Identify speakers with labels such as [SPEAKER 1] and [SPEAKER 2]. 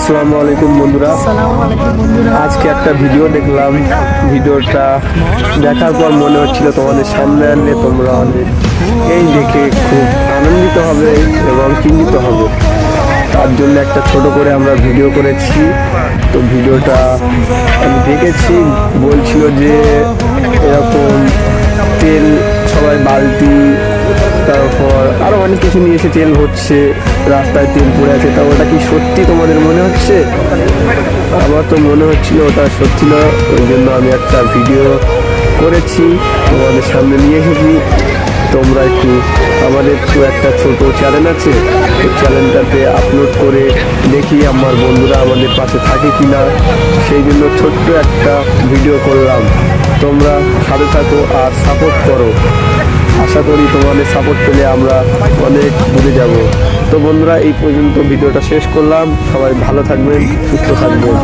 [SPEAKER 1] আসসালামু আলাইকুম বন্ধুরা। আজকে একটা ভিডিও দেখলাম। ভিডিওটা দেখার পর মনে হচ্ছিল তোমাদের সামনে আনলে তোমরা অনেক এই দেখে খুব আনন্দিত হবে এবং চিন্তিত হবে। তার জন্য একটা ছোট করে আমরা ভিডিও করেছি। তো ভিডিওটা আমি দেখেছি, বলছিল যে এরকম তেল সবাই বালতি, তারপর আরো অনেক কিছু নিয়ে এসে তেল হচ্ছে, রাস্তায় তেল পড়ে আছে। তা ওটা কি সত্যি তোমাদের মনে হচ্ছে? আমার তো মনে হচ্ছিল ওটা সত্যি না, ওই জন্য আমি একটা ভিডিও করেছি, তোমাদের সামনে নিয়ে এসেছি। তোমরা একটু আমাদের তো একটা ছোট চ্যানেল আছে, ওই চ্যানেলটাতে আপলোড করে দেখি আমার বন্ধুরা আমাদের পাশে থাকে কিনা, সেই জন্য ছোট্ট একটা ভিডিও করলাম। তোমরা সাথে থাকো আর সাপোর্ট করো। আশা করি তোমাদের সাপোর্ট পেলে আমরা অনেক দূরে যাব। তো বন্ধুরা, এই পর্যন্ত ভিডিওটা শেষ করলাম। সবাই ভালো থাকবেন, সুস্থ থাকবেন।